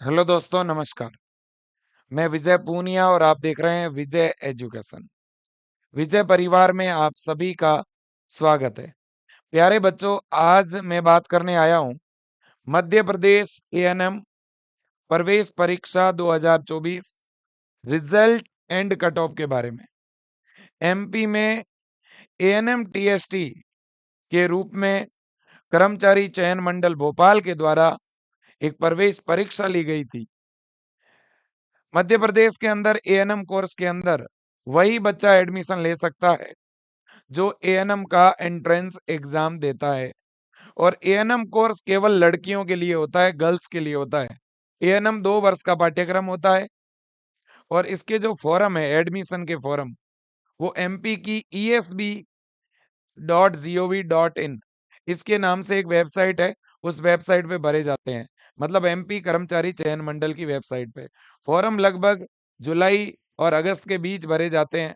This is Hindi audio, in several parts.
हेलो दोस्तों, नमस्कार। मैं विजय पूनिया और आप देख रहे हैं विजय एजुकेशन। विजय परिवार में आप सभी का स्वागत है। प्यारे बच्चों, आज मैं बात करने आया हूं मध्य प्रदेश एएनएम प्रवेश परीक्षा 2024 रिजल्ट एंड कट ऑफ के बारे में। एमपी में एएनएम टीएसटी के रूप में कर्मचारी चयन मंडल भोपाल के द्वारा एक प्रवेश परीक्षा ली गई थी। मध्य प्रदेश के अंदर एएनएम कोर्स के अंदर वही बच्चा एडमिशन ले सकता है जो एएनएम का एंट्रेंस एग्जाम देता है। और एएनएम कोर्स केवल लड़कियों के लिए होता है, गर्ल्स के लिए होता है। एएनएम 2 वर्ष का पाठ्यक्रम होता है और इसके जो फॉर्म है, एडमिशन के फॉर्म, वो एमपी की esb.gov.in इसके नाम से एक वेबसाइट है, उस वेबसाइट पे भरे जाते हैं। मतलब एमपी कर्मचारी चयन मंडल की वेबसाइट पे फॉर्म लगभग जुलाई और अगस्त के बीच भरे जाते हैं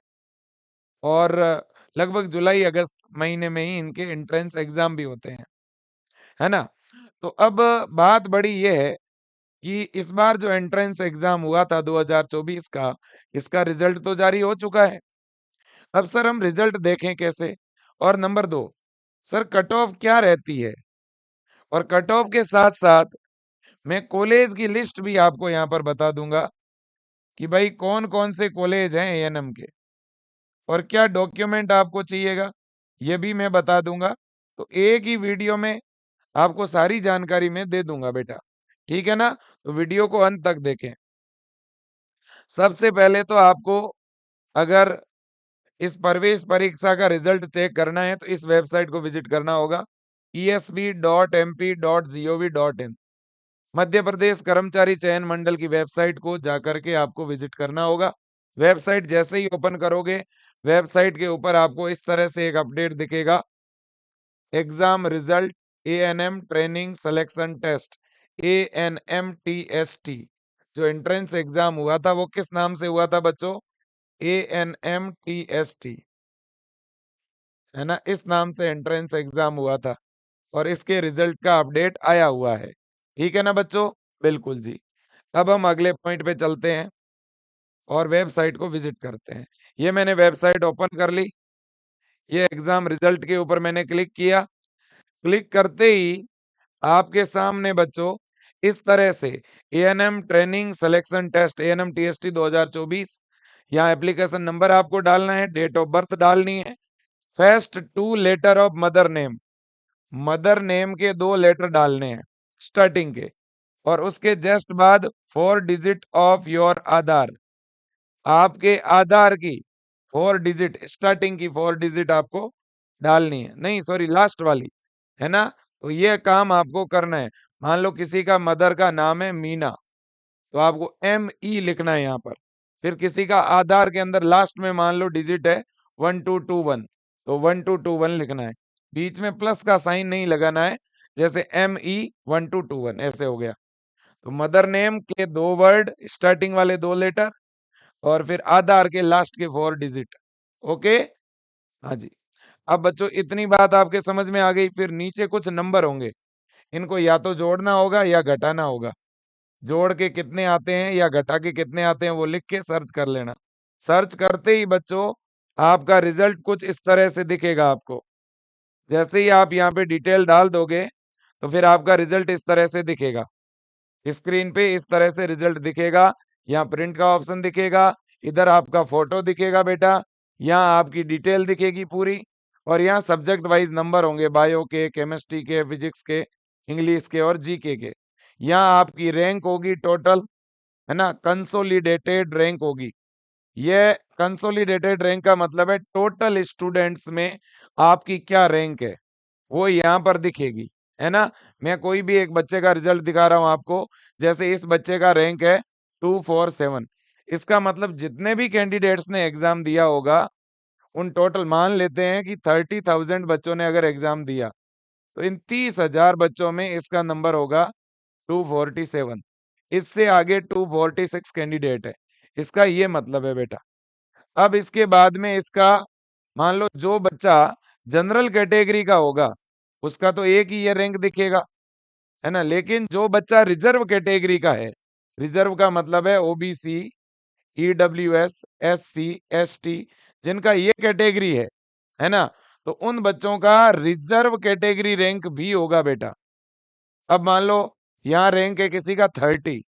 और लगभग जुलाई अगस्त महीने में ही इनके एंट्रेंस एग्जाम भी होते हैं, है ना। तो अब बात बड़ी ये है कि इस बार जो एंट्रेंस एग्जाम हुआ था 2024 का, इसका रिजल्ट तो जारी हो चुका है। अब सर हम रिजल्ट देखें कैसे। और नंबर 2, सर कट ऑफ क्या रहती है। और कट ऑफ के साथ साथ मैं कॉलेज की लिस्ट भी आपको यहाँ पर बता दूंगा कि भाई कौन कौन से कॉलेज हैं एएनएम के और क्या डॉक्यूमेंट आपको चाहिएगा, ये भी मैं बता दूंगा। तो एक ही वीडियो में आपको सारी जानकारी मैं दे दूंगा बेटा, ठीक है ना। तो वीडियो को अंत तक देखें। सबसे पहले तो आपको अगर इस प्रवेश परीक्षा का रिजल्ट चेक करना है तो इस वेबसाइट को विजिट करना होगा, esb.mp.gov.in। मध्य प्रदेश कर्मचारी चयन मंडल की वेबसाइट को जाकर के आपको विजिट करना होगा। वेबसाइट जैसे ही ओपन करोगे, वेबसाइट के ऊपर आपको इस तरह से एक अपडेट दिखेगा, exam result ANM training selection test ANMTST. जो एंट्रेंस एग्जाम हुआ था वो किस नाम से हुआ था बच्चों? एएनएमटीएसटी, है ना। इस नाम से एंट्रेंस एग्जाम हुआ था और इसके रिजल्ट का अपडेट आया हुआ है, ठीक है ना बच्चों। बिल्कुल जी। अब हम अगले पॉइंट पे चलते हैं और वेबसाइट को विजिट करते हैं। ये मैंने वेबसाइट ओपन कर ली, ये एग्जाम रिजल्ट के ऊपर मैंने क्लिक किया। क्लिक करते ही आपके सामने बच्चों इस तरह से ANM training selection test ANM TST 2024, यहाँ एप्लीकेशन नंबर आपको डालना है, डेट ऑफ बर्थ डालनी है, first 2 letter of mother name के 2 लेटर डालने हैं स्टार्टिंग के, और उसके जस्ट बाद 4 डिजिट ऑफ योर आधार, आपके आधार की 4 डिजिट, स्टार्टिंग की 4 डिजिट आपको डालनी है, नहीं सॉरी लास्ट वाली, है ना। तो ये काम आपको करना है। मान लो किसी का मदर का नाम है मीना, तो आपको ME लिखना है यहाँ पर। फिर किसी का आधार के अंदर लास्ट में मान लो डिजिट है 1221, तो 1221 लिखना है। बीच में प्लस का साइन नहीं लगाना है, जैसे ME 1221 ऐसे हो गया। तो मदर नेम के 2 वर्ड, स्टार्टिंग वाले 2 लेटर, और फिर आधार के लास्ट के 4 डिजिट। ओके, हाँ जी। अब बच्चों इतनी बात आपके समझ में आ गई। फिर नीचे कुछ नंबर होंगे, इनको या तो जोड़ना होगा या घटाना होगा। जोड़ के कितने आते हैं या घटा के कितने आते हैं वो लिख के सर्च कर लेना। सर्च करते ही बच्चों आपका रिजल्ट कुछ इस तरह से दिखेगा आपको। जैसे ही आप यहाँ पे डिटेल डाल दोगे तो फिर आपका रिजल्ट इस तरह से दिखेगा। स्क्रीन पे इस तरह से रिजल्ट दिखेगा। यहाँ प्रिंट का ऑप्शन दिखेगा, इधर आपका फोटो दिखेगा बेटा, यहाँ आपकी डिटेल दिखेगी पूरी, और यहाँ सब्जेक्ट वाइज नंबर होंगे, बायो के, केमिस्ट्री के, फिजिक्स के, इंग्लिश के और जीके के। यहाँ आपकी रैंक होगी टोटल, है ना, कंसोलिडेटेड रैंक होगी। ये कंसोलिडेटेड रैंक का मतलब है टोटल स्टूडेंट्स में आपकी क्या रैंक है, वो यहाँ पर दिखेगी, है ना। मैं कोई भी एक बच्चे का रिजल्ट दिखा रहा हूँ आपको। जैसे इस बच्चे का रैंक है 247, इसका मतलब जितने भी कैंडिडेट्स ने एग्जाम दिया होगा उन टोटल, मान लेते हैं कि 30,000 बच्चों ने अगर एग्जाम दिया, तो इन 30,000 बच्चों में इसका नंबर होगा 247। इससे आगे 246 कैंडिडेट है, इसका ये मतलब है बेटा। अब इसके बाद में इसका, मान लो जो बच्चा जनरल कैटेगरी का होगा उसका तो एक ही ये रैंक दिखेगा, है ना। लेकिन जो बच्चा रिजर्व कैटेगरी का है रिजर्व का मतलब है ओबीसी, ईडब्ल्यूएस, एससी, एसटी, जिनका ये कैटेगरी है ना, तो उन बच्चों का रिजर्व कैटेगरी रैंक भी होगा बेटा। अब मान लो यहाँ रैंक है किसी का 30,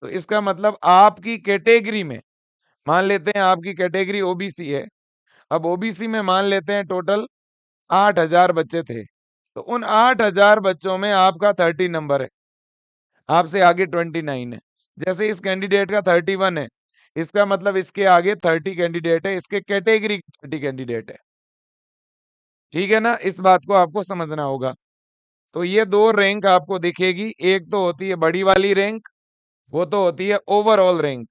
तो इसका मतलब आपकी कैटेगरी में, मान लेते हैं आपकी कैटेगरी ओबीसी है, अब ओबीसी में मान लेते हैं टोटल 8,000 बच्चे थे, तो उन 8,000 बच्चों में आपका 30 नंबर है, आपसे आगे 29 है। जैसे इस कैंडिडेट का 31 है, इसका मतलब इसके आगे 30 कैंडिडेट है, इसके कैटेगरी 30 कैंडिडेट है। ठीक है ना, इस बात को आपको समझना होगा। तो ये दो रैंक आपको दिखेगी, एक तो होती है बड़ी वाली रैंक, वो तो होती है ओवरऑल रैंक।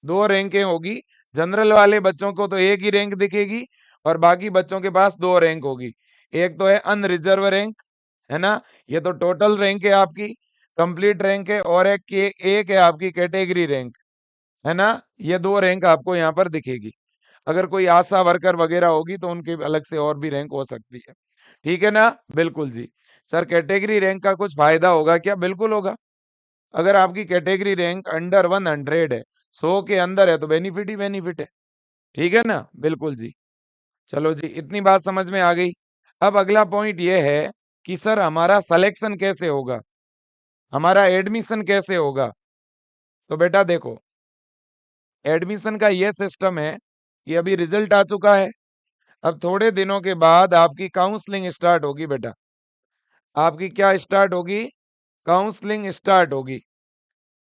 दो रैंकें होगी, जनरल वाले बच्चों को तो एक ही रैंक दिखेगी और बाकी बच्चों के पास दो रैंक होगी। एक तो है अनरिजर्व रैंक, है ना, ये तो टोटल रैंक है आपकी, कंप्लीट रैंक है, और एक है आपकी कैटेगरी रैंक, है ना। ये दो रैंक आपको यहाँ पर दिखेगी। अगर कोई आशा वर्कर वगैरह होगी तो उनके अलग से और भी रैंक हो सकती है। ठीक है ना, बिल्कुल जी। सर कैटेगरी रैंक का कुछ फायदा होगा क्या? बिल्कुल होगा। अगर आपकी कैटेगरी रैंक अंडर 100 है, 100 के अंदर है, तो बेनिफिट ही बेनिफिट है। ठीक है ना, बिल्कुल जी। चलो जी, इतनी बात समझ में आ गई। अब अगला पॉइंट ये है कि सर हमारा सिलेक्शन कैसे होगा, हमारा एडमिशन कैसे होगा। तो बेटा देखो, एडमिशन का ये सिस्टम है कि अभी रिजल्ट आ चुका है, अब थोड़े दिनों के बाद आपकी काउंसलिंग स्टार्ट होगी बेटा। आपकी क्या स्टार्ट होगी? काउंसलिंग स्टार्ट होगी,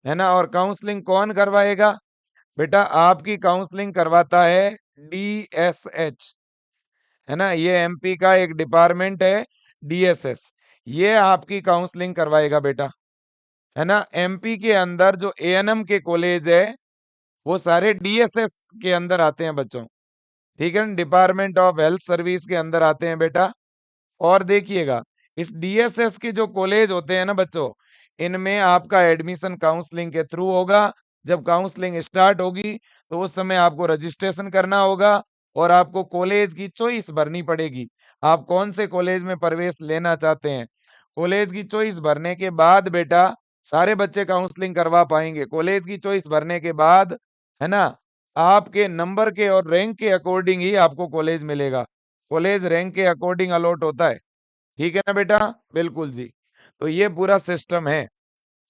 है ना। और काउंसलिंग कौन करवाएगा? बेटा आपकी काउंसलिंग करवाता है डीएसएच, है ना, ये एमपी का एक डिपार्टमेंट है, डीएसएस, ये आपकी काउंसलिंग करवाएगा बेटा, है ना। एमपी के अंदर जो एएनएम के कॉलेज है वो सारे डीएसएस के अंदर आते हैं बच्चों, ठीक है ना, डिपार्टमेंट ऑफ हेल्थ सर्विस के अंदर आते हैं बेटा। और देखिएगा, इस डीएसएस के जो कॉलेज होते हैं ना बच्चों, इनमें आपका एडमिशन काउंसलिंग के थ्रू होगा। जब काउंसलिंग स्टार्ट होगी तो उस समय आपको रजिस्ट्रेशन करना होगा और आपको कॉलेज की चॉइस भरनी पड़ेगी, आप कौन से कॉलेज में प्रवेश लेना चाहते हैं। कॉलेज की चॉइस भरने के बाद बेटा सारे बच्चे काउंसलिंग करवा पाएंगे। कॉलेज की चॉइस भरने के बाद, है ना, आपके नंबर के और रैंक के अकॉर्डिंग ही आपको कॉलेज मिलेगा। कॉलेज रैंक के अकॉर्डिंग अलॉट होता है। ठीक है ना बेटा, बिल्कुल जी। तो ये पूरा सिस्टम है।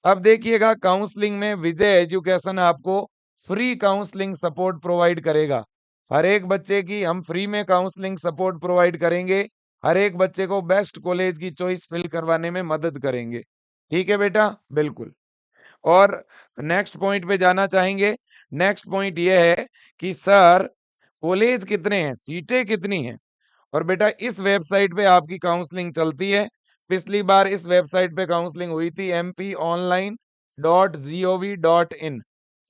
अब देखिएगा, काउंसलिंग में विजय एजुकेशन आपको फ्री काउंसलिंग सपोर्ट प्रोवाइड करेगा। हर एक बच्चे की हम फ्री में काउंसलिंग सपोर्ट प्रोवाइड करेंगे, हर एक बच्चे को बेस्ट कॉलेज की चॉइस फिल करवाने में मदद करेंगे। ठीक है बेटा, बिल्कुल। और नेक्स्ट पॉइंट पे जाना चाहेंगे। नेक्स्ट पॉइंट ये है कि सर कॉलेज कितने हैं, सीटें कितनी हैं। और बेटा इस वेबसाइट पे आपकी काउंसलिंग चलती है। पिछली बार इस वेबसाइट पे काउंसलिंग हुई थी mponline.gov.in,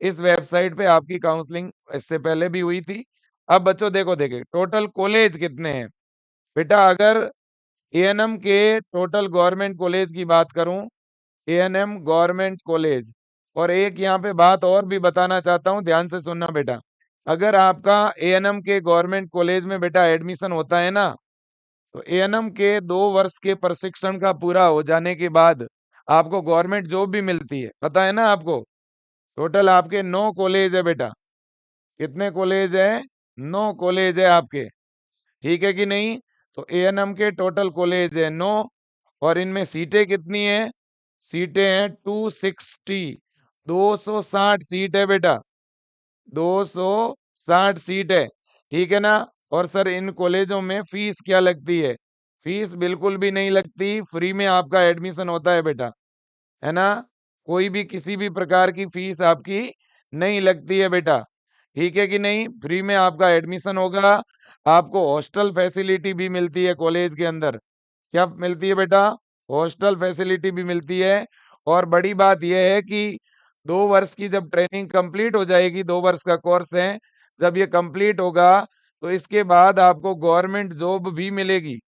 इस वेबसाइट पे आपकी काउंसलिंग इससे पहले भी हुई थी। अब बच्चों देखो देखिए टोटल कॉलेज कितने हैं। बेटा अगर एएनएम के टोटल गवर्नमेंट कॉलेज की बात करूं, एएनएम गवर्नमेंट कॉलेज, और एक यहाँ पे बात और भी बताना चाहता हूँ, ध्यान से सुनना बेटा। अगर आपका एएनएम के गवर्नमेंट कॉलेज में बेटा एडमिशन होता है ना, तो एएनएम के 2 वर्ष के प्रशिक्षण का पूरा हो जाने के बाद आपको गवर्नमेंट जॉब भी मिलती है, पता है ना आपको। टोटल आपके 9 कॉलेज है बेटा। कितने कॉलेज है? 9 कॉलेज है आपके, ठीक है कि नहीं। तो एएनएम के टोटल कॉलेज है 9, और इनमें सीटें कितनी है? सीटें हैं 260, 260 सीट है बेटा, 260 सीट है। ठीक है ना। और सर इन कॉलेजों में फीस क्या लगती है? फीस बिल्कुल भी नहीं लगती, फ्री में आपका एडमिशन होता है बेटा, है ना। कोई भी किसी भी प्रकार की फीस आपकी नहीं लगती है बेटा। ठीक है कि नहीं, फ्री में आपका एडमिशन होगा। आपको हॉस्टल फैसिलिटी भी मिलती है कॉलेज के अंदर। क्या मिलती है बेटा? हॉस्टल फैसिलिटी भी मिलती है। और बड़ी बात यह है कि 2 वर्ष की जब ट्रेनिंग कंप्लीट हो जाएगी, 2 वर्ष का कोर्स है, जब ये कंप्लीट होगा तो इसके बाद आपको गवर्नमेंट जॉब भी मिलेगी,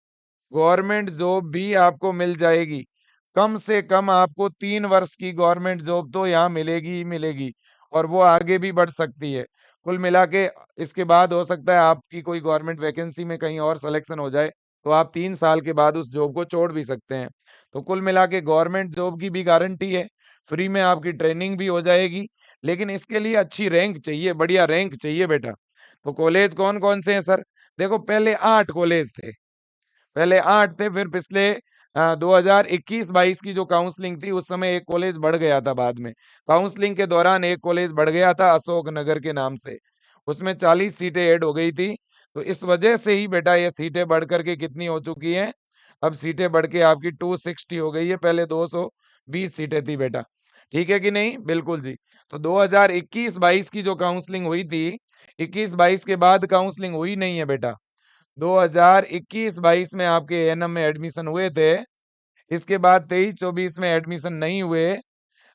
गवर्नमेंट जॉब भी आपको मिल जाएगी। कम से कम आपको 3 वर्ष की गवर्नमेंट जॉब तो यहाँ मिलेगी ही मिलेगी, और वो आगे भी बढ़ सकती है। कुल मिला के इसके बाद हो सकता है आपकी कोई गवर्नमेंट वैकेंसी में कहीं और सिलेक्शन हो जाए, तो आप 3 साल के बाद उस जॉब को छोड़ भी सकते हैं। तो कुल मिला के गवर्नमेंट जॉब की भी गारंटी है, फ्री में आपकी ट्रेनिंग भी हो जाएगी, लेकिन इसके लिए अच्छी रैंक चाहिए, बढ़िया रैंक चाहिए बेटा। तो कॉलेज कौन कौन से हैं सर? देखो पहले 8 कॉलेज थे, पहले 8 थे, फिर पिछले 2021-22 की जो काउंसलिंग थी उस समय एक कॉलेज बढ़ गया था, बाद में काउंसलिंग के दौरान एक कॉलेज बढ़ गया था अशोक नगर के नाम से, उसमें 40 सीटें ऐड हो गई थी। तो इस वजह से ही बेटा ये सीटें बढ़ करके कितनी हो चुकी हैं, अब सीटें बढ़ के आपकी 260 हो गई है, पहले 220 सीटें थी बेटा। ठीक है कि नहीं? बिल्कुल जी। तो 2021-22 की जो काउंसलिंग हुई थी, 21-22 के बाद काउंसलिंग हुई नहीं है बेटा। 2021-22 में आपके एएनएम में एडमिशन हुए थे, इसके बाद 23-24 में एडमिशन नहीं हुए,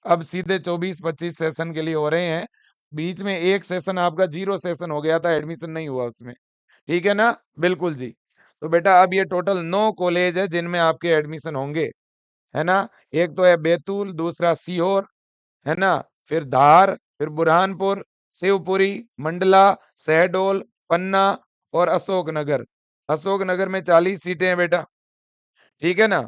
अब सीधे 24-25 सेशन के लिए हो रहे हैं। बीच में एक सेशन आपका जीरो सेशन हो गया था, एडमिशन नहीं हुआ उसमें। ठीक है ना? बिल्कुल जी। तो बेटा अब ये टोटल 9 कॉलेज है जिनमें आपके एडमिशन होंगे, है ना? एक तो है बैतूल, दूसरा सीहोर, है ना? फिर धार, फिर बुरहानपुर, शिवपुरी, मंडला, शहडोल, पन्ना और अशोकनगर। अशोकनगर में 40 सीटें हैं बेटा, ठीक है ना?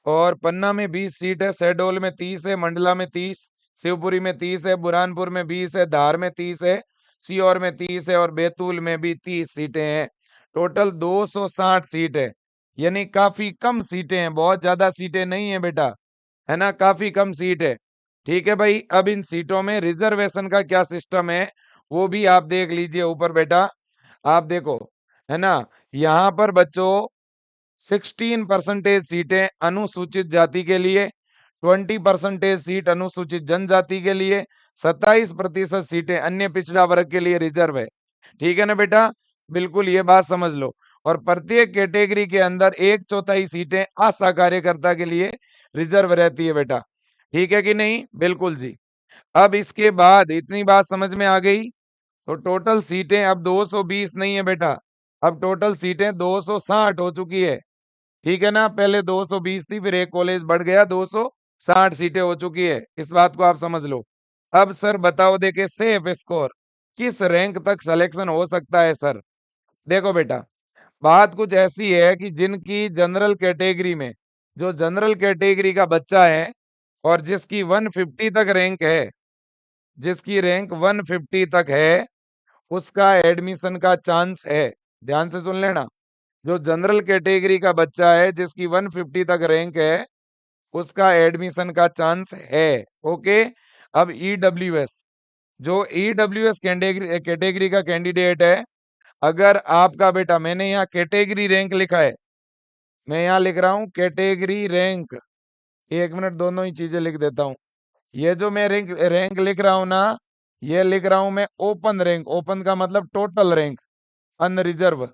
और पन्ना में 20 सीट है, शहडोल में 30 है, मंडला में 30, शिवपुरी में 30 है, बुरहानपुर में 20 है, धार में 30 है, सीहोर में 30 है और बैतूल में भी 30 सीटें हैं। टोटल 260 सीट है, यानी काफी कम सीटें हैं, बहुत ज्यादा सीटें नहीं है बेटा, है ना? काफी कम सीट है। ठीक है भाई, अब इन सीटों में रिजर्वेशन का क्या सिस्टम है वो भी आप देख लीजिए ऊपर बेटा, आप देखो, है ना? यहाँ पर बच्चों 16% सीटें अनुसूचित जाति के लिए, 20% सीट अनुसूचित जनजाति के लिए, 27% सीटें अन्य पिछड़ा वर्ग के लिए रिजर्व है। ठीक है ना बेटा? बिल्कुल ये बात समझ लो। और प्रत्येक कैटेगरी के अंदर 1/4 सीटें आशा कार्यकर्ता के लिए रिजर्व रहती है बेटा। ठीक है कि नहीं? बिल्कुल जी। अब इसके बाद इतनी बात समझ में आ गई, तो टोटल सीटें अब 220 नहीं है बेटा, अब टोटल सीटें 260 हो चुकी है। ठीक है ना? पहले 220 थी, फिर एक कॉलेज बढ़ गया, 260 सीटें हो चुकी है, इस बात को आप समझ लो। अब सर बताओ देखे सेफ स्कोर किस रैंक तक सिलेक्शन हो सकता है सर? देखो बेटा, बात कुछ ऐसी है कि जिनकी जनरल कैटेगरी में, जो जनरल कैटेगरी का बच्चा है और जिसकी 150 तक रैंक है, जिसकी रैंक 150 तक है, उसका एडमिशन का चांस है। ध्यान से सुन लेना, जो जनरल कैटेगरी का बच्चा है जिसकी 150 तक रैंक है, उसका एडमिशन का चांस है। ओके। अब ईडब्ल्यूएस, जो ईडब्ल्यूएस कैटेगरी कैटेगरी का कैंडिडेट है, अगर आपका बेटा, मैंने यहाँ कैटेगरी रैंक लिखा है, मैं यहाँ लिख रहा हूँ कैटेगरी रैंक, एक मिनट दोनों ही चीजें लिख देता हूँ। ये जो मैं रैंक रैंक लिख रहा हूँ ना, ये लिख रहा हूँ मैं ओपन रैंक, ओपन का मतलब टोटल रैंक, अनरिजर्व।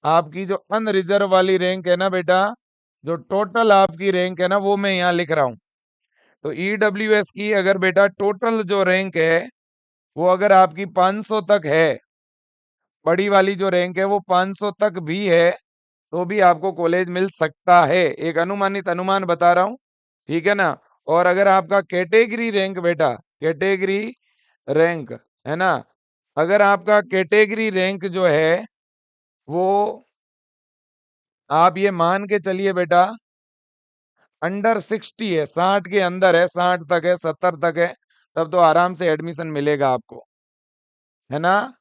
आपकी जो अनरिजर्व वाली रैंक है ना बेटा, जो टोटल आपकी रैंक है ना, वो मैं यहाँ लिख रहा हूँ। तो ईडब्ल्यूएस की अगर बेटा टोटल जो रैंक है, वो अगर आपकी 500 तक है, बड़ी वाली जो रैंक है वो 500 तक भी है, तो भी आपको कॉलेज मिल सकता है। एक अनुमानित अनुमान बता रहा हूँ, ठीक है ना? और अगर आपका कैटेगरी रैंक बेटा, कैटेगरी रैंक, है ना, अगर आपका कैटेगरी रैंक जो है वो, आप ये मान के चलिए बेटा, अंडर 60 है, 60 के अंदर है, 60 तक है, 70 तक है, तब तो आराम से एडमिशन मिलेगा आपको, है ना?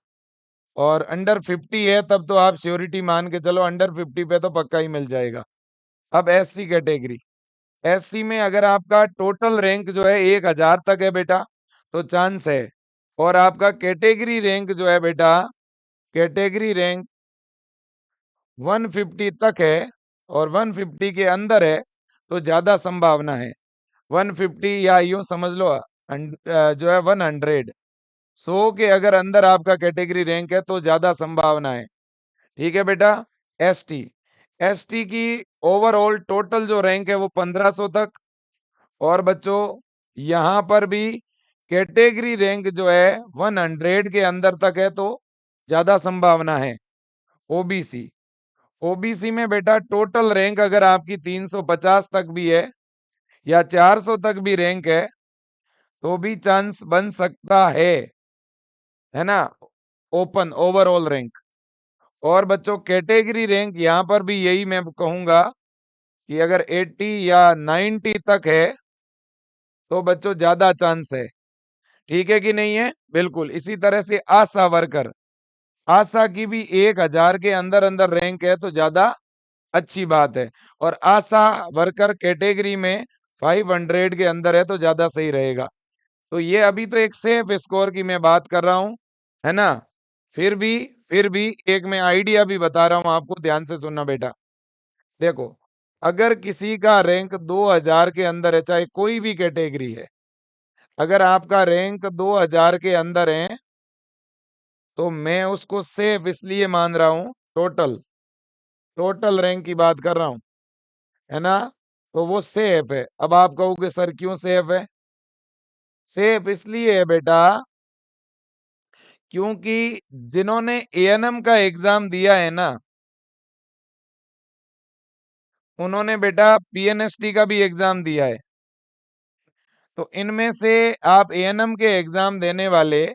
और अंडर 50 है तब तो आप श्योरिटी मान के चलो, अंडर 50 पे तो पक्का ही मिल जाएगा। अब एससी कैटेगरी, एससी में अगर आपका टोटल रैंक जो है 1000 तक है बेटा, तो चांस है। और आपका कैटेगरी रैंक जो है बेटा, कैटेगरी रैंक 150 तक है और 150 के अंदर है, तो ज्यादा संभावना है। 150 या यूं समझ लो जो है 100, 100 के अगर अंदर आपका कैटेगरी रैंक है तो ज्यादा संभावना है। ठीक है बेटा? एसटी, एसटी की ओवरऑल टोटल जो रैंक है वो 1500 तक। और बच्चों यहाँ पर भी कैटेगरी रैंक जो है 100 के अंदर तक है, तो ज्यादा संभावना है। ओबीसी, ओबीसी में बेटा टोटल रैंक अगर आपकी 350 तक भी है या 400 तक भी रैंक है, तो भी चांस बन सकता है ना? Open overall rank. और बच्चों कैटेगरी रैंक यहाँ पर भी यही मैं कहूंगा कि अगर 80 या 90 तक है, तो बच्चों ज्यादा चांस है। ठीक है कि नहीं है? बिल्कुल। इसी तरह से आशा वर्कर, आशा की भी 1000 के अंदर अंदर रैंक है तो ज्यादा अच्छी बात है। और आशा वर्कर कैटेगरी में 500 के अंदर है तो ज्यादा सही रहेगा। तो ये अभी तो एक सेफ स्कोर की मैं बात कर रहा हूं, है ना? फिर भी फिर भी एक मैं आइडिया भी बता रहा हूं आपको, ध्यान से सुनना बेटा। देखो, अगर किसी का रैंक 2000 के अंदर है, चाहे कोई भी कैटेगरी है, अगर आपका रैंक 2000 के अंदर है तो मैं उसको सेफ इसलिए मान रहा हूं, टोटल टोटल रैंक की बात कर रहा हूं, है ना? तो वो सेफ है। अब आप कहोगे सर क्यों सेफ है? सेफ इसलिए है बेटा क्योंकि जिन्होंने एएनएम का एग्जाम दिया है ना, उन्होंने बेटा पीएनएसटी का भी एग्जाम दिया है। तो इनमें से आप एएनएम के एग्जाम देने वाले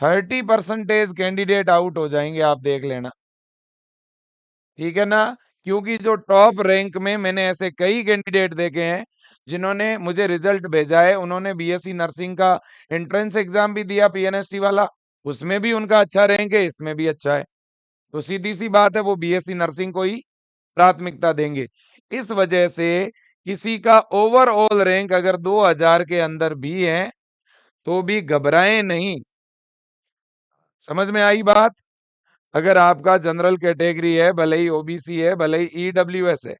30% कैंडिडेट आउट हो जाएंगे, आप देख लेना। ठीक है ना? क्योंकि जो टॉप रैंक में मैंने ऐसे कई कैंडिडेट देखे हैं जिन्होंने मुझे रिजल्ट भेजा है, उन्होंने बीएससी नर्सिंग का एंट्रेंस एग्जाम भी दिया पीएनएसटी वाला, उसमें भी उनका अच्छा रैंक है, इसमें भी अच्छा है। तो सीधी सी बात है वो बीएससी नर्सिंग को ही प्राथमिकता देंगे। इस वजह से किसी का ओवरऑल रैंक अगर 2000 के अंदर भी है तो भी घबराएं नहीं। समझ में आई बात? अगर आपका जनरल कैटेगरी है, भले ही ओबीसी है, भले ही ईडब्ल्यूएस है,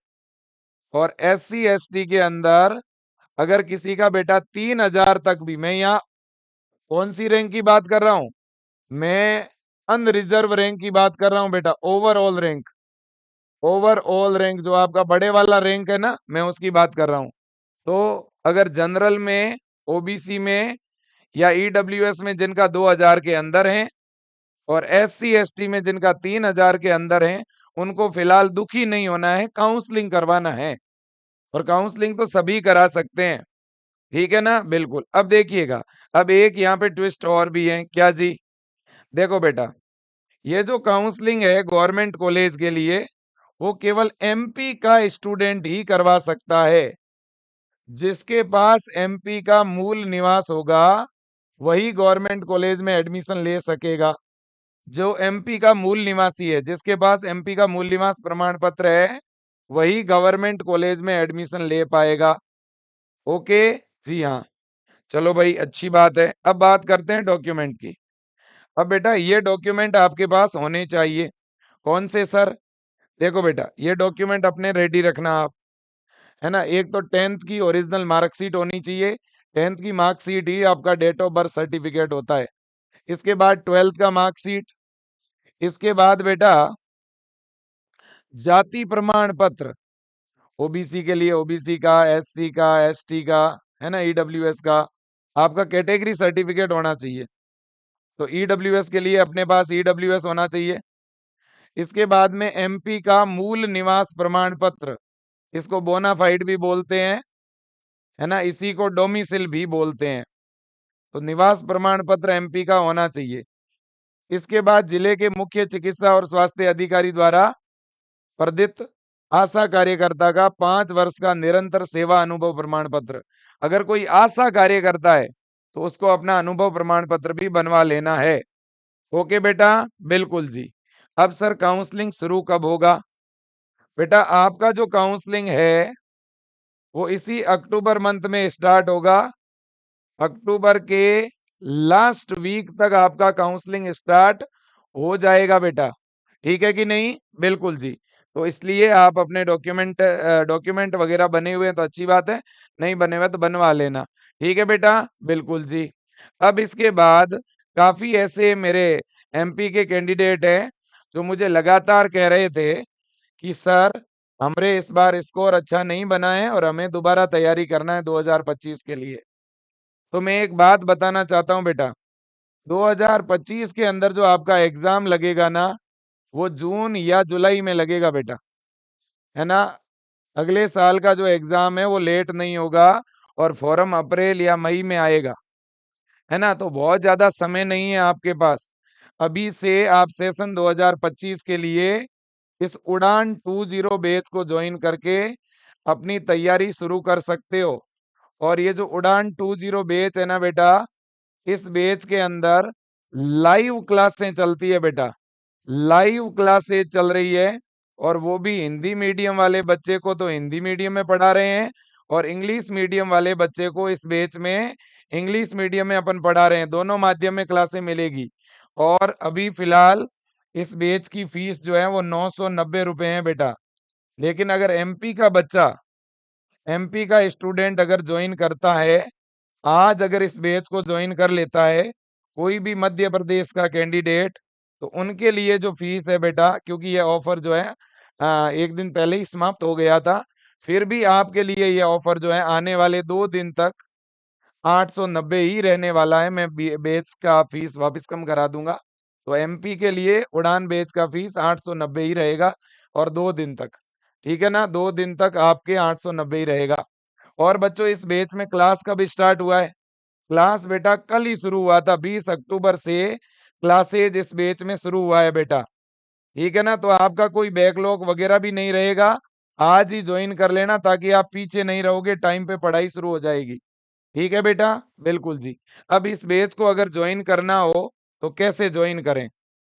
और एससी एसटी के अंदर अगर किसी का बेटा 3000 तक भी, मैं यहाँ कौन सी रैंक की बात कर रहा हूं? मैं अनरिजर्व रैंक की बात कर रहा हूं बेटा, ओवरऑल रैंक। ओवरऑल रैंक जो आपका बड़े वाला रैंक है ना, मैं उसकी बात कर रहा हूं। तो अगर जनरल में, ओबीसी में या ईडब्ल्यूएस में जिनका 2000 के अंदर है और एससी एसटी में जिनका 3000 के अंदर है, उनको फिलहाल दुखी नहीं होना है, काउंसलिंग करवाना है। और काउंसलिंग तो सभी करा सकते हैं। ठीक है ना? बिल्कुल। अब देखिएगा, अब एक यहाँ पे ट्विस्ट और भी है। क्या जी? देखो बेटा, ये जो काउंसलिंग है गवर्नमेंट कॉलेज के लिए, वो केवल एमपी का स्टूडेंट ही करवा सकता है। जिसके पास एमपी का मूल निवास होगा वही गवर्नमेंट कॉलेज में एडमिशन ले सकेगा। जो एमपी का मूल निवासी है, जिसके पास एमपी का मूल निवास प्रमाण पत्र है, वही गवर्नमेंट कॉलेज में एडमिशन ले पाएगा। ओके? जी हाँ। चलो भाई, अच्छी बात है। अब बात करते हैं डॉक्यूमेंट की। अब बेटा ये डॉक्यूमेंट आपके पास होने चाहिए। कौन से सर? देखो बेटा, ये डॉक्यूमेंट अपने रेडी रखना आप, है ना? एक तो 10th की ओरिजिनल मार्कशीट होनी चाहिए। 10th की मार्कशीट ही आपका डेट ऑफ बर्थ सर्टिफिकेट होता है। इसके बाद 12th का मार्कशीट। इसके बाद बेटा जाति प्रमाण पत्र, ओबीसी के लिए ओबीसी का, एससी का, एसटी का, है ना, ईडब्ल्यूएस का, आपका कैटेगरी सर्टिफिकेट होना चाहिए। तो ईडब्ल्यूएस के लिए अपने पास ईडब्ल्यूएस होना चाहिए। इसके बाद में एमपी का मूल निवास प्रमाण पत्र, इसको बोनाफाइड भी बोलते हैं, है ना, इसी को डोमिसिल भी बोलते हैं। तो निवास प्रमाण पत्र एमपी का होना चाहिए। इसके बाद जिले के मुख्य चिकित्सा और स्वास्थ्य अधिकारी द्वारा प्रदत्त आशा कार्यकर्ता का 5 वर्ष का निरंतर सेवा अनुभव प्रमाण पत्र। अगर कोई आशा कार्यकर्ता है तो उसको अपना अनुभव प्रमाण पत्र भी बनवा लेना है। ओके बेटा? बिल्कुल जी। अब सर काउंसलिंग शुरू कब होगा? बेटा आपका जो काउंसलिंग है वो इसी अक्टूबर मंथ में स्टार्ट होगा। अक्टूबर के लास्ट वीक तक आपका काउंसलिंग स्टार्ट हो जाएगा बेटा। ठीक है कि नहीं? बिल्कुल जी। तो इसलिए आप अपने डॉक्यूमेंट वगैरह बने हुए हैं तो अच्छी बात है, नहीं बने हुए तो बनवा लेना। ठीक है बेटा? बिल्कुल जी। अब इसके बाद काफी ऐसे मेरे एमपी के कैंडिडेट हैं जो मुझे लगातार कह रहे थे कि सर हमरे इस बार स्कोर अच्छा नहीं बना है और हमें दोबारा तैयारी करना है 2025 के लिए। तो मैं एक बात बताना चाहता हूं बेटा, 2025 के अंदर जो आपका एग्जाम लगेगा ना, वो जून या जुलाई में लगेगा बेटा, है ना? अगले साल का जो एग्जाम है वो लेट नहीं होगा और फॉर्म अप्रैल या मई में आएगा, है ना? तो बहुत ज्यादा समय नहीं है आपके पास। अभी से आप सेशन 2025 के लिए इस उड़ान 20 बैच को ज्वाइन करके अपनी तैयारी शुरू कर सकते हो। और ये जो उड़ान 20 बैच है ना बेटा, इस बैच के अंदर लाइव क्लासें चलती है बेटा, लाइव क्लासेज चल रही है। और वो भी हिंदी मीडियम वाले बच्चे को तो हिंदी मीडियम में पढ़ा रहे हैं, और इंग्लिश मीडियम वाले बच्चे को इस बैच में इंग्लिश मीडियम में अपन पढ़ा रहे हैं। दोनों माध्यम में क्लासें मिलेगी। और अभी फिलहाल इस बैच की फीस जो है वो 990 रुपए है बेटा। लेकिन अगर एमपी का बच्चा, एमपी का स्टूडेंट अगर ज्वाइन करता है, आज अगर इस बैच को ज्वाइन कर लेता है कोई भी मध्य प्रदेश का कैंडिडेट, तो उनके लिए जो फीस है बेटा, क्योंकि ये ऑफर जो है एक दिन पहले ही समाप्त हो गया था, फिर भी आपके लिए ये ऑफर जो है आने वाले 2 दिन तक 890 ही रहने वाला है। मैं बैच का फीस वापस कम करा दूंगा। तो एमपी के लिए उड़ान बैच का फीस 890 ही रहेगा, और 2 दिन तक, ठीक है ना, 2 दिन तक आपके 890 ही रहेगा। और बच्चों इस बैच में क्लास कब स्टार्ट हुआ है? क्लास बेटा कल ही शुरू हुआ था, 20 अक्टूबर से क्लासेज इस बैच में शुरू हुआ है बेटा, ठीक है ना। तो आपका कोई बैकलॉग वगैरह भी नहीं रहेगा, आज ही ज्वाइन कर लेना ताकि आप पीछे नहीं रहोगे, टाइम पे पढ़ाई शुरू हो जाएगी, ठीक है बेटा, बिल्कुल जी। अब इस बैच को अगर ज्वाइन करना हो तो कैसे ज्वाइन करें?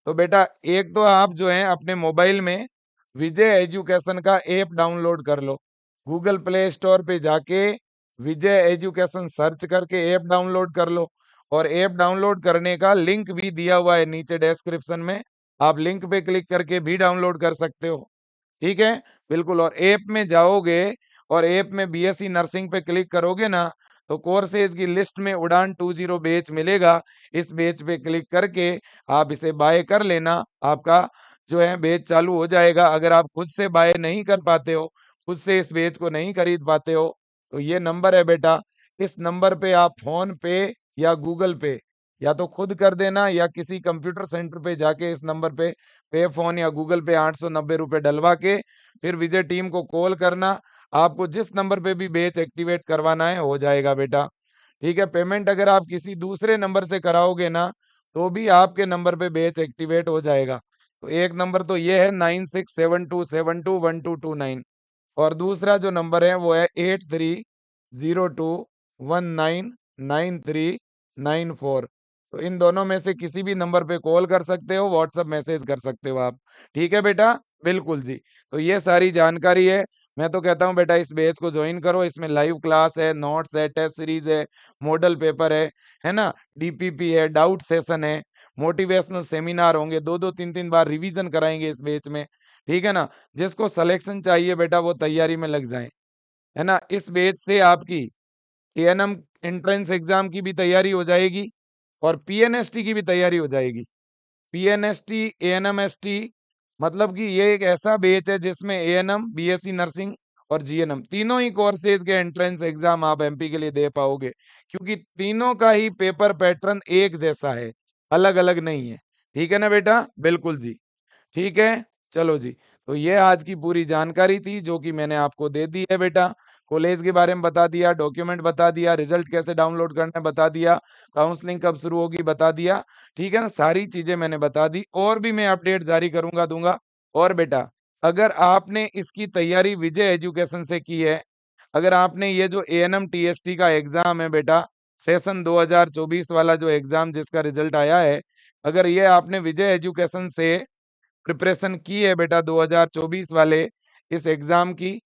तो बेटा एक तो आप जो है अपने मोबाइल में विजय एजुकेशन का ऐप डाउनलोड कर लो, गूगल प्ले स्टोर पे जाके विजय एजुकेशन सर्च करके ऐप डाउनलोड कर लो। और ऐप डाउनलोड करने का लिंक भी दिया हुआ है नीचे डिस्क्रिप्शन में, आप लिंक पे क्लिक करके भी डाउनलोड कर सकते हो, ठीक है, बिल्कुल। और ऐप में जाओगे और ऐप में बीएससी नर्सिंग पे क्लिक करोगे ना, तो कोर्सेज की लिस्ट में उड़ान 20 बैच मिलेगा। इस बैच पे क्लिक करके आप इसे बाय कर लेना, आपका जो है बैच चालू हो जाएगा। अगर आप खुद से बाय नहीं कर पाते हो, खुद से इस बैच को नहीं खरीद पाते हो, तो ये नंबर है बेटा, इस नंबर पे आप फोन पे या गूगल पे या तो खुद कर देना, या किसी कंप्यूटर सेंटर पे जाके इस नंबर पे पे फोन या गूगल पे 890 रुपए डलवा के फिर विजय टीम को कॉल करना। आपको जिस नंबर पे भी बैच एक्टिवेट करवाना है हो जाएगा बेटा, ठीक है। पेमेंट अगर आप किसी दूसरे नंबर से कराओगे ना, तो भी आपके नंबर पे बैच एक्टिवेट हो जाएगा। तो एक नंबर तो ये है 9672721229, और दूसरा जो नंबर है वो है 8302199394। तो इन दोनों में से किसी भी नंबर पे कॉल कर सकते हो, व्हाट्सएप मैसेज कर सकते हो आप, ठीक है बेटा, बिल्कुल जी। तो ये सारी जानकारी है। मैं तो कहता हूँ बेटा इस बैच को ज्वाइन करो, इसमें लाइव क्लास है, नोट्स है, टेस्ट सीरीज है, मॉडल पेपर है ना, डीपीपी है, डाउट सेशन है, मोटिवेशनल सेमिनार होंगे, 2-2 3-3 बार रिवीजन कराएंगे इस बैच में, ठीक है ना। जिसको सिलेक्शन चाहिए बेटा वो तैयारी में लग जाए, है ना। इस बैच से आपकी एएनएम एंट्रेंस एग्जाम की भी तैयारी हो जाएगी, और पीएनएसटी की भी तैयारी हो जाएगी। पीएनएसटी, एएनएमएसटी, मतलब कि ये एक ऐसा बैच है जिसमें एएनएम, बीएससी नर्सिंग और जीएनएम तीनों ही कोर्सेज के एंट्रेंस एग्जाम आप एमपी के लिए दे पाओगे, क्योंकि तीनों का ही पेपर पैटर्न एक जैसा है, अलग अलग नहीं है, ठीक है ना बेटा, बिल्कुल जी, ठीक है, चलो जी। तो ये आज की पूरी जानकारी थी जो कि मैंने आपको दे दी है बेटा। कॉलेज के बारे में बता दिया, डॉक्यूमेंट बता दिया, रिजल्ट कैसे डाउनलोड करना है बता दिया, काउंसलिंग कब शुरू होगी बता दिया, ठीक है ना, सारी चीजें मैंने बता दी। और भी मैं अपडेट जारी करूंगा, दूंगा। और बेटा अगर आपने इसकी तैयारी विजय एजुकेशन से की है, अगर आपने ये जो एएनएम टीएसटी का एग्जाम है बेटा, सेशन 2024 वाला जो एग्जाम जिसका रिजल्ट आया है, अगर ये आपने विजय एजुकेशन से प्रिपरेशन की है बेटा 2024 वाले इस एग्जाम की,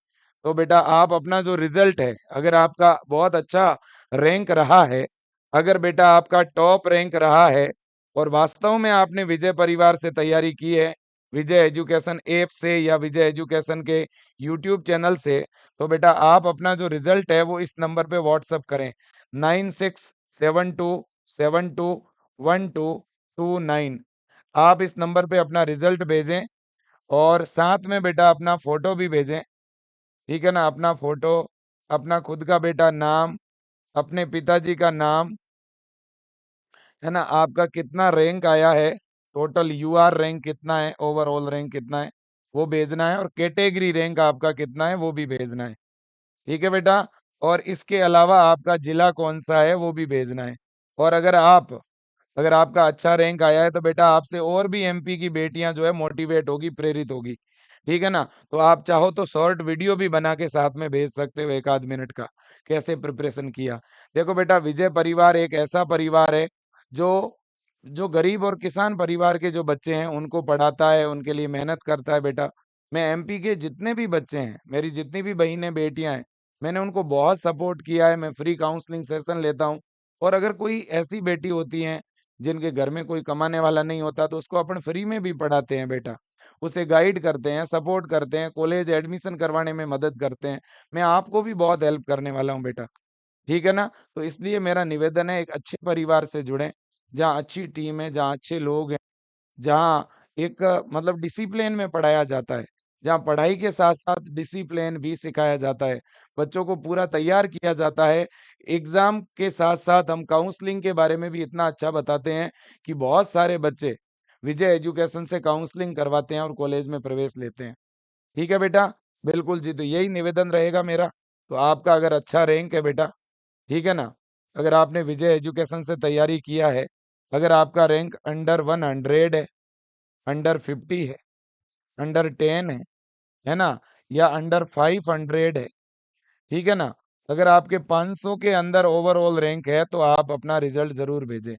तो बेटा आप अपना जो रिजल्ट है, अगर आपका बहुत अच्छा रैंक रहा है, अगर बेटा आपका टॉप रैंक रहा है, और वास्तव में आपने विजय परिवार से तैयारी की है, विजय एजुकेशन ऐप से या विजय एजुकेशन के यूट्यूब चैनल से, तो बेटा आप अपना जो रिजल्ट है वो इस नंबर पे व्हाट्सअप करें, 9672721229। आप इस नंबर पे अपना रिजल्ट भेजें, और साथ में बेटा अपना फोटो भी भेजें, ठीक है ना, अपना फोटो, अपना खुद का बेटा नाम, अपने पिताजी का नाम, है ना, आपका कितना रैंक आया है, टोटल यूआर रैंक कितना है, ओवरऑल रैंक कितना है, वो भेजना है, और कैटेगरी रैंक आपका कितना है वो भी भेजना है, ठीक है बेटा। और इसके अलावा आपका जिला कौन सा है वो भी भेजना है। और अगर आपका अच्छा रैंक आया है तो बेटा आपसे और भी एमपी की बेटियां जो है मोटिवेट होगी, प्रेरित होगी, ठीक है ना? तो आप चाहो तो शॉर्ट वीडियो भी बना के साथ में भेज सकते हो 1 आध मिनट का, कैसे प्रिपरेशन किया। देखो बेटा, विजय परिवार एक ऐसा परिवार है जो जो गरीब और किसान परिवार के जो बच्चे हैं उनको पढ़ाता है, उनके लिए मेहनत करता है बेटा। मैं एमपी के जितने भी बच्चे हैं, मेरी जितनी भी बहिनें बेटियां हैं, मैंने उनको बहुत सपोर्ट किया है। मैं फ्री काउंसलिंग सेशन लेता हूँ। और अगर कोई ऐसी बेटी होती है जिनके घर में कोई कमाने वाला नहीं होता, तो उसको अपन फ्री में भी पढ़ाते हैं बेटा। उसे गाइड करते हैं, सपोर्ट करते हैं, कॉलेज एडमिशन करवाने में मदद करते हैं। मैं आपको भी बहुत हेल्प करने वाला हूँ बेटा। ठीक है ना? तो इसलिए मेरा निवेदन है, एक अच्छे परिवार से जुड़ें, जहाँ अच्छी टीम है, जहाँ अच्छे लोग हैं, जहाँ एक मतलब डिसिप्लिन में पढ़ाया जाता है, जहाँ पढ़ाई के साथ-साथ डिसिप्लिन भी सिखाया जाता है, बच्चों को पूरा तैयार किया जाता है। एग्ज़ाम के साथ-साथ हम काउंसलिंग के बारे में भी इतना अच्छा बताते हैं कि बहुत सारे बच्चे विजय एजुकेशन से काउंसलिंग करवाते हैं और कॉलेज में प्रवेश लेते हैं। ठीक है बेटा? बिल्कुल जी, तो यही निवेदन रहेगा मेरा। तो आपका अगर अच्छा रैंक है बेटा, ठीक है ना? अगर आपने विजय एजुकेशन से तैयारी किया है, अगर आपका रैंक अंडर 100 है, अंडर 50 है, अंडर 10 है ना? या अंडर 500 है, ठीक है ना? अगर आपके 500 के अंदर ओवरऑल रैंक है, तो आप अपना रिज़ल्ट ज़रूर भेजें।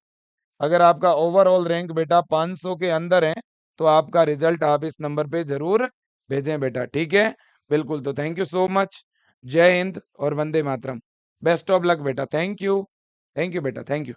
अगर आपका ओवरऑल रैंक बेटा 500 के अंदर है, तो आपका रिज़ल्ट आप इस नंबर पे ज़रूर भेजें बेटा, ठीक है? बिल्कुल, तो थैंक यू सो मच। जय हिंद और Vande Mataram. Best of luck बेटा। Thank you. थैंक यू बेटा, थैंक यू।